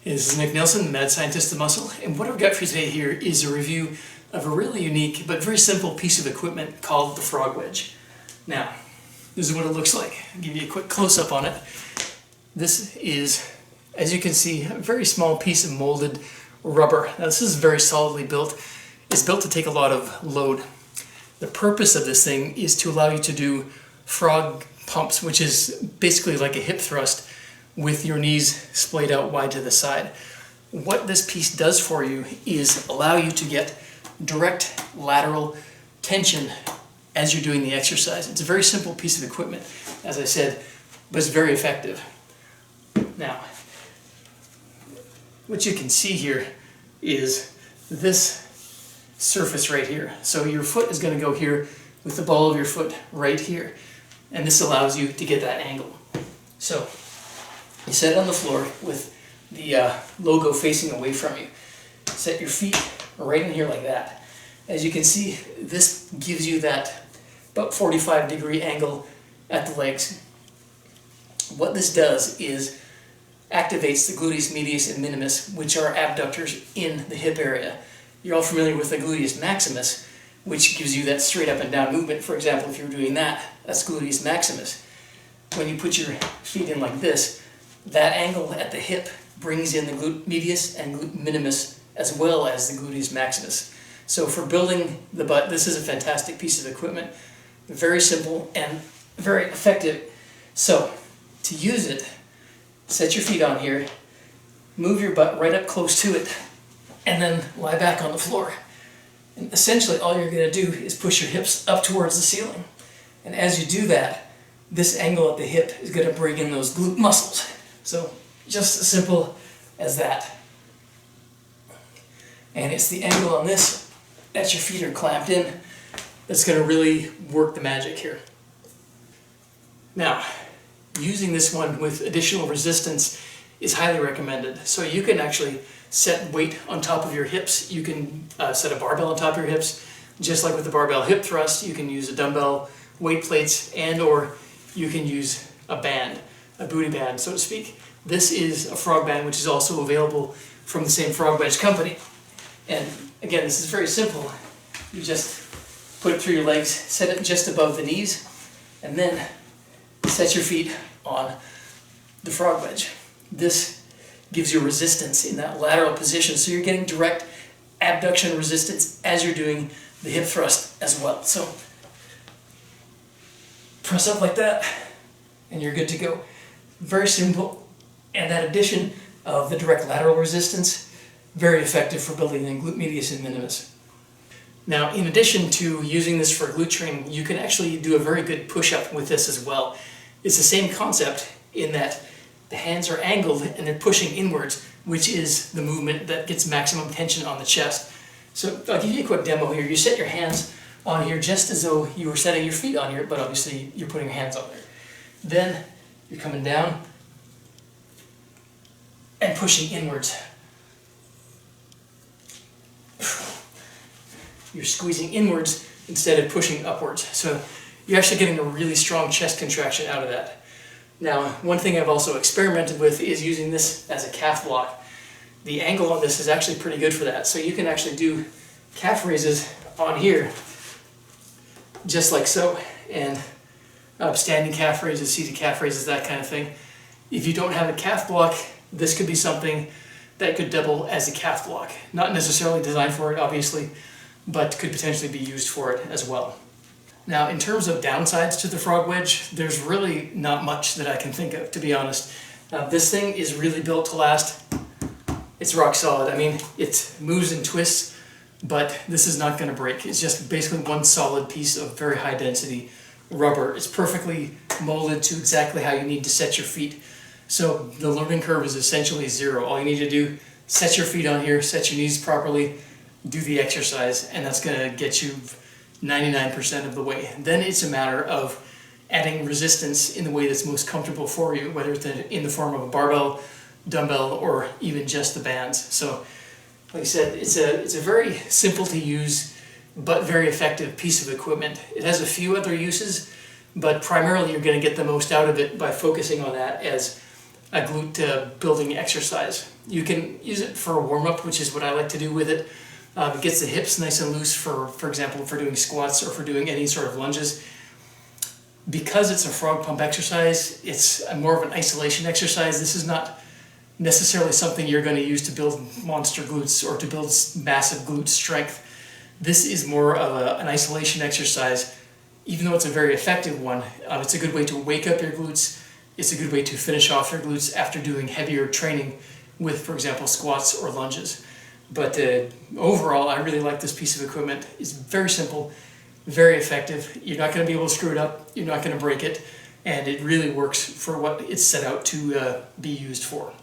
This is Nick Nelson, Mad Scientist of Muscle, and what I've got for you today here is a review of a really unique but very simple piece of equipment called the Frog Wedge. Now, this is what it looks like. I'll give you a quick close-up on it. This is, as you can see, a very small piece of molded rubber. Now this is very solidly built. It's built to take a lot of load. The purpose of this thing is to allow you to do frog pumps, which is basically like a hip thrust with your knees splayed out wide to the side. What this piece does for you is allow you to get direct lateral tension as you're doing the exercise. It's a very simple piece of equipment, as I said, but it's very effective. Now, what you can see here is this surface right here. So your foot is going to go here with the ball of your foot right here, and this allows you to get that angle. So you set it on the floor with the logo facing away from you. Set your feet right in here like that. As you can see, this gives you that about 45-degree angle at the legs. What this does is activates the gluteus medius and minimus, which are abductors in the hip area. You're all familiar with the gluteus maximus, which gives you that straight up and down movement. For example, if you're doing that, that's gluteus maximus. When you put your feet in like this, that angle at the hip brings in the glute medius and glute minimus as well as the gluteus maximus. So for building the butt, this is a fantastic piece of equipment. Very simple and very effective. So to use it, set your feet on here, move your butt right up close to it, and then lie back on the floor. And essentially all you're going to do is push your hips up towards the ceiling. And as you do that, this angle at the hip is going to bring in those glute muscles. So just as simple as that. And it's the angle on this that your feet are clamped in that's going to really work the magic here. Now, using this one with additional resistance is highly recommended. So you can actually set weight on top of your hips. You can set a barbell on top of your hips. Just like with the barbell hip thrust, you can use a dumbbell, weight plates, and or you can use a band, a booty band, so to speak. This is a frog band, which is also available from the same Frog Wedge company. And again, this is very simple. You just put it through your legs, set it just above the knees, and then set your feet on the Frog Wedge. This gives you resistance in that lateral position, so you're getting direct abduction resistance as you're doing the hip thrust as well. So press up like that, and you're good to go. Very simple, and that addition of the direct lateral resistance, very effective for building the glute medius and minimus. Now, in addition to using this for glute training, you can actually do a very good push-up with this as well. It's the same concept in that the hands are angled and they're pushing inwards, which is the movement that gets maximum tension on the chest. So I'll give you a quick demo here. You set your hands on here just as though you were setting your feet on here, but obviously you're putting your hands on there. Then you're coming down and pushing inwards. You're squeezing inwards instead of pushing upwards. So you're actually getting a really strong chest contraction out of that. Now, one thing I've also experimented with is using this as a calf block. The angle on this is actually pretty good for that. So you can actually do calf raises on here, just like so, and standing calf raises, seated calf raises, that kind of thing. If you don't have a calf block, this could be something that could double as a calf block. Not necessarily designed for it, obviously, but could potentially be used for it as well. Now, in terms of downsides to the Frog Wedge, there's really not much that I can think of, to be honest. This thing is really built to last. It's rock solid. I mean, it moves and twists, but this is not going to break. It's just basically one solid piece of very high density rubber. It's perfectly molded to exactly how you need to set your feet. So the learning curve is essentially zero. All you need to do, set your feet on here, set your knees properly, do the exercise, and that's going to get you 99% of the way. Then it's a matter of adding resistance in the way that's most comfortable for you, whether it's in the form of a barbell, dumbbell, or even just the bands. So, like I said, it's a very simple to use but very effective piece of equipment. It has a few other uses, but primarily you're going to get the most out of it by focusing on that as a glute building exercise. You can use it for a warm-up, which is what I like to do with it. It gets the hips nice and loose for example, for doing squats or for doing any sort of lunges. Because it's a frog pump exercise, it's more of an isolation exercise. This is not necessarily something you're going to use to build monster glutes or to build massive glute strength. This is more of an isolation exercise. Even though it's a very effective one, it's a good way to wake up your glutes. It's a good way to finish off your glutes after doing heavier training with, for example, squats or lunges. But overall, I really like this piece of equipment. It's very simple, very effective. You're not going to be able to screw it up. You're not going to break it. And it really works for what it's set out to be used for.